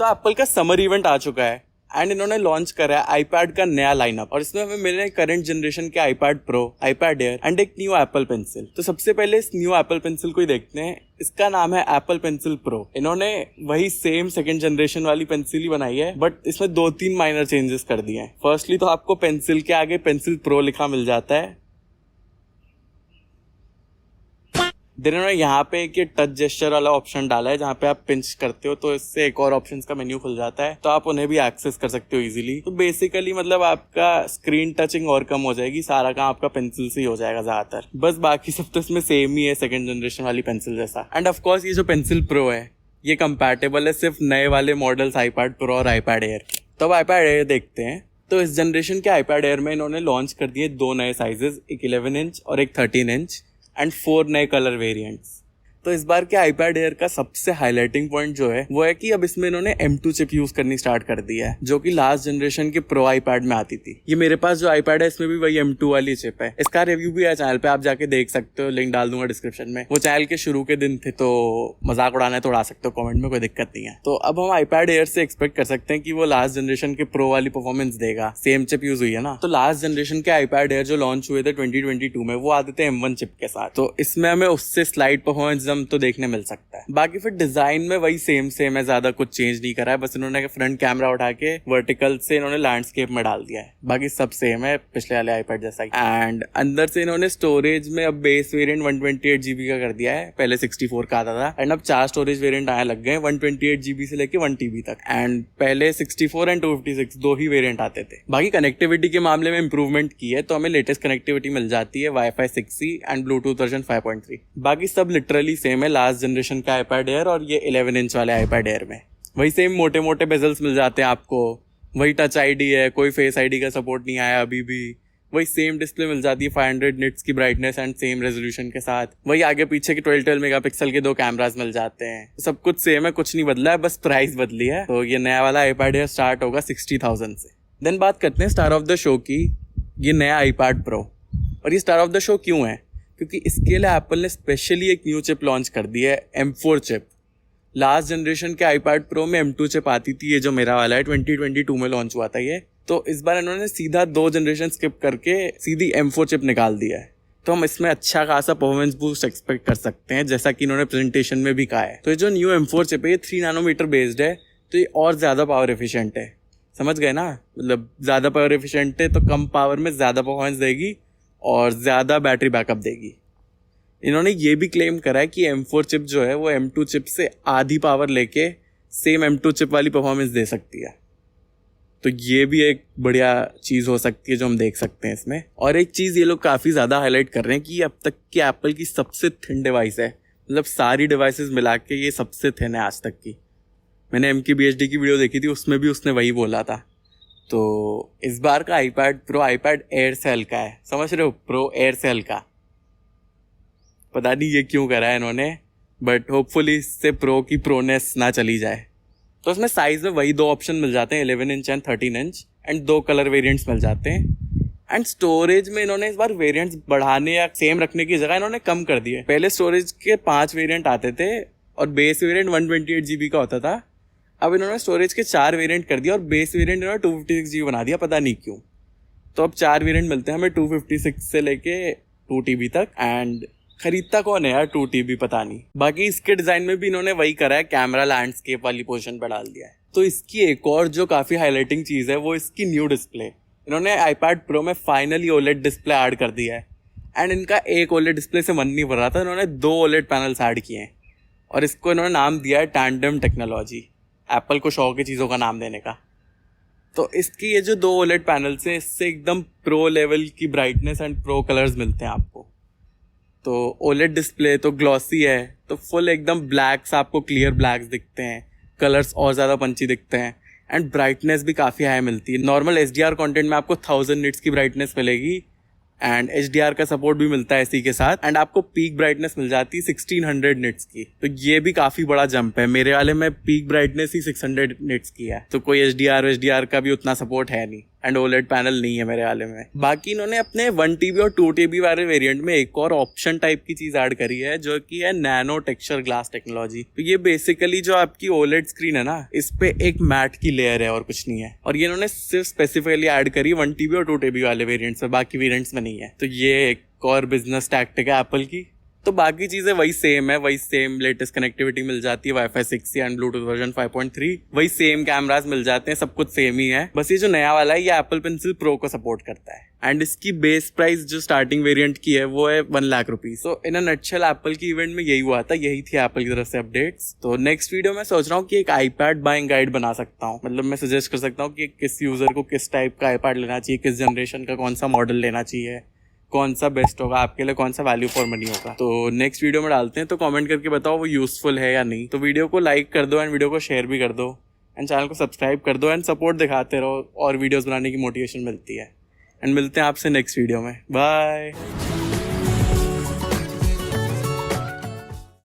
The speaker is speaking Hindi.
दोस्तों एप्पल का समर इवेंट आ चुका है एंड इन्होंने लॉन्च करा है आईपैड का नया लाइनअप और इसमें हमें मिले करंट जनरेशन के iPad pro, iPad air and एक न्यू एप्पल पेंसिल। तो सबसे पहले इस न्यू एप्पल पेंसिल को ही देखते हैं। इसका नाम है एप्पल पेंसिल प्रो। इन्होंने वही सेम सेकंड जनरेशन वाली पेंसिल ही बनाई है बट इसमें 2-3 माइनर चेंजेस कर दिए हैं। फर्स्टली तो आपको पेंसिल के आगे पेंसिल प्रो लिखा मिल जाता है। देन उन्होंने यहाँ पे एक ये टच जेस्चर वाला ऑप्शन डाला है जहाँ पे आप पिंच करते हो तो इससे एक और ऑप्शंस का मेन्यू खुल जाता है, तो आप उन्हें भी एक्सेस कर सकते हो इजीली। तो बेसिकली मतलब आपका स्क्रीन टचिंग और कम हो जाएगी, सारा काम आपका पेंसिल से ही हो जाएगा ज्यादातर। बस बाकी सब तो इसमें सेम ही है सेकंड जनरेशन वाली पेंसिल जैसा। एंड ऑफ कोर्स ये जो पेंसिल प्रो है ये कंपैटिबल है सिर्फ नए वाले मॉडल्स आईपैड प्रो और आईपैड एयर। तो अब आईपैड एयर देखते हैं। तो इस जनरेशन के आईपैड एयर में इन्होंने लॉन्च कर दिए 2 नए साइजेस, एक 11 इंच और एक 13 इंच एंड 4 नए कलर वेरिएंट्स। तो इस बार के आईपैड एयर का सबसे हाईलाइटिंग पॉइंट जो है वो है कि अब इसमें इन्होंने M2 चिप यूज करनी स्टार्ट कर दी है जो कि लास्ट जनरेशन के प्रो आईपैड में आती थी। ये मेरे पास जो आईपैड है इसमें भी वही M2 वाली चिप है। इसका रिव्यू भी है चैनल पे, आप जाके देख सकते हो, लिंक डाल दूंगा डिस्क्रिप्शन में। वो चैनल के शुरू के दिन थे तो मजाक उड़ाना है तो उड़ा सकते हो कमेंट में, कोई दिक्कत नहीं है। तो अब हम आईपैड एयर से एक्सपेक्ट कर सकते हैं कि वो लास्ट जनरेशन के प्रो वाली परफॉर्मेंस देगा। सेम चिप यूज हुई है ना। तो लास्ट जनरेशन के आईपैड एयर जो लॉन्च हुए थे 2022 में वो आते थे M1 चिप के साथ, तो इसमें हमें उससे स्लाइड परफॉर्मेंस तो देखने मिल सकता है। बाकी फिर डिजाइन में वही सेम है, ज्यादा कुछ चेंज नहीं करा है। बस इन्होंने फ्रंट कैमरा उठा के वर्टिकल से इन्होंने लैंडस्केप में डाल दिया है, बाकी सब सेम है पिछले वाले आईपैड जैसा ही। एंड अंदर से इन्होंने स्टोरेज में अब बेस वेरिएंट 128 GB का कर दिया है, पहले 64 का आता था। एंड अब 4 स्टोरेज वेरिएंट आने लग गए, 128 GB से लेके 1 TB तक। एंड पहले 64 एंड 256 2 ही वेरिएंट आते थे। बाकी कनेक्टिविटी के मामले में इंप्रूवमेंट की है, तो हमें लेटेस्ट कनेक्टिविटी मिल जाती है Wi-Fi 6E and Bluetooth version 5.3। बाकी सब लिटरली सेम है लास्ट जनरेशन का आईपैड एयर और ये 11 इंच वाले आईपैड एयर में। वही सेम मोटे मोटे बेजल्स मिल जाते हैं आपको, वही टच आईडी है, कोई फेस आईडी का सपोर्ट नहीं आया अभी भी। वही सेम डिस्प्ले मिल जाती है 500 निट्स की ब्राइटनेस एंड सेम रेजोल्यूशन के साथ। वही आगे पीछे के 12 मेगापिक्सल के 2 कैमरास मिल जाते हैं। सब कुछ सेम है, कुछ नहीं बदला है, बस प्राइस बदली है। तो ये नया वाला आईपैड एयर स्टार्ट होगा 60,000 से। देन बात करते हैं स्टार ऑफ द शो की, ये नया आईपैड प्रो। और ये स्टार ऑफ द शो क्यों है? क्योंकि इसके लिए एप्पल ने स्पेशली एक न्यू चिप लॉन्च कर दी है, M4 चिप। लास्ट जनरेशन के आईपैड प्रो में M2 चिप आती थी, ये जो मेरा वाला है 2022 में लॉन्च हुआ था ये। तो इस बार इन्होंने सीधा 2 जनरेशन स्किप करके सीधी M4 चिप निकाल दिया है। तो हम इसमें अच्छा खासा परफॉर्मेंस बूस्ट एक्सपेक्ट कर सकते हैं, जैसा कि इन्होंने प्रेजेंटेशन में भी कहा है। तो ये जो न्यू M4 चिप है ये 3 नैनोमीटर बेस्ड है, तो ये और ज्यादा पावर एफिशिएंट है। समझ गए ना, मतलब ज्यादा पावर एफिशिएंट है तो कम पावर में ज्यादा परफॉर्मेंस देगी और ज्यादा बैटरी बैकअप देगी। इन्होंने ये भी क्लेम करा है कि M4 चिप जो है वो M2 चिप से आधी पावर लेके सेम M2 चिप वाली परफॉर्मेंस दे सकती है। तो ये भी एक बढ़िया चीज़ हो सकती है जो हम देख सकते हैं इसमें। और एक चीज़ ये लोग काफ़ी ज़्यादा हाईलाइट कर रहे हैं कि अब तक की एप्पल की सबसे थिन डिवाइस है, मतलब सारी डिवाइसेस मिला के ये सबसे थिन है आज तक की। मैंने MKBHD की वीडियो देखी थी, उसमें भी उसने वही बोला था। तो इस बार का आईपैड प्रो आईपैड एयर से हल्का है, समझ रहे हो, प्रो एयर से हल्का। पता नहीं ये क्यों करा है इन्होंने, बट होपफुली इससे प्रो की प्रोनेस ना चली जाए। तो इसमें साइज में वही 2 ऑप्शन मिल जाते हैं, 11 inch and 13 inch and 2 colour variants मिल जाते हैं। एंड स्टोरेज में इन्होंने इस बार वेरिएंट्स बढ़ाने या सेम रखने की जगह इन्होंने कम कर दिए। पहले स्टोरेज के 5 वेरिएंट आते थे और बेस वेरिएंट 128 GB का होता था। अब इन्होंने स्टोरेज के 4 वेरिएंट कर दिया और बेस वेरिएंट इन्होंने 256 GB बना दिया, पता नहीं क्यों। तो अब 4 वेरिएंट मिलते हैं हमें 256 से लेके 2 TB तक। एंड खरीदता कौन है यार 2 TB, पता नहीं। बाकी इसके डिजाइन में भी इन्होंने वही करा है, कैमरा लैंडस्केप वाली पोजीशन पर डाल दिया है। तो इसकी एक और जो काफी हाईलाइटिंग चीज है वो इसकी न्यू डिस्प्ले। इन्होंने आईपैड प्रो में फाइनली OLED डिस्प्ले ऐड कर दिया है। एंड इनका एक OLED डिस्प्ले से मन नहीं भर रहा था, इन्होंने 2 OLED पैनल्स ऐड किए हैं और इसको इन्होंने नाम दिया है टैंडम टेक्नोलॉजी। एप्पल को शौक है चीज़ों का नाम देने का। तो इसकी ये जो 2 OLED पैनल्स हैं इससे एकदम प्रो लेवल की ब्राइटनेस एंड प्रो कलर्स मिलते हैं आपको। तो OLED डिस्प्ले तो ग्लॉसी है, तो फुल एकदम ब्लैक्स, आपको क्लियर ब्लैक्स दिखते हैं, कलर्स और ज़्यादा पंची दिखते हैं एंड ब्राइटनेस भी काफ़ी हाई मिलती है। नॉर्मल HDR कंटेंट में आपको 1000 निट्स की ब्राइटनेस मिलेगी एंड HDR का सपोर्ट भी मिलता है इसी के साथ। एंड आपको पीक ब्राइटनेस मिल जाती है 1600 निट्स की, तो ये भी काफ़ी बड़ा जंप है। मेरे वाले में पीक ब्राइटनेस ही 600 निट्स की है, तो कोई HDR का भी उतना सपोर्ट है नहीं। एंड ओलेड पैनल नहीं है मेरे वाले में। बाकी इन्होंने अपने 1 TB और 2 TB वाले वेरिएंट में एक और ऑप्शन टाइप की चीज ऐड करी है जो कि है नैनो टेक्सचर ग्लास टेक्नोलॉजी। तो ये बेसिकली जो आपकी ओलेड स्क्रीन है ना, इस पे एक मैट की लेयर है और कुछ नहीं है, और ये इन्होंने सिर्फ स्पेसिफिकली ऐड करी 1 TB और 2 TB वाले वेरिएंट्स में, बाकी वेरिएंट्स में नहीं है। तो ये एक और बिजनेस टैक्टिक है एप्पल की। तो बाकी चीजें वही सेम है, वही सेम लेटेस्ट कनेक्टिविटी मिल जाती है वाईफाई 6 एंड ब्लूटूथ वर्जन 5.3, वही सेम कैमरास मिल जाते हैं, सब कुछ सेम ही है। बस ये जो नया वाला है ये एप्पल पेंसिल प्रो को सपोर्ट करता है एंड इसकी बेस प्राइस जो स्टार्टिंग वेरिएंट की है वो है 1 लाख रुपीज। तो इन अ नटशेल एप्पल की इवेंट में यही हुआ था, यही थी एप्पल की तरफ से अपडेट्स। तो नेक्स्ट वीडियो में सोच रहा हूँ कि एक आईपैड बाइंग गाइड बना सकता हूँ, मतलब मैं सजेस्ट कर सकता हूँ कि किस यूजर को किस टाइप का आईपैड लेना चाहिए, किस जनरेशन का कौन सा मॉडल लेना चाहिए, कौन सा बेस्ट होगा आपके लिए, कौन सा वैल्यू फॉर मनी होगा। तो नेक्स्ट वीडियो में डालते हैं, तो कमेंट करके बताओ वो यूजफुल है या नहीं। तो वीडियो को लाइक कर दो एंड वीडियो को शेयर भी कर दो एंड चैनल को सब्सक्राइब कर दो एंड सपोर्ट दिखाते रहो, और वीडियोस बनाने की मोटिवेशन मिलती है। एंड मिलते हैं आपसे नेक्स्ट वीडियो में। बाय।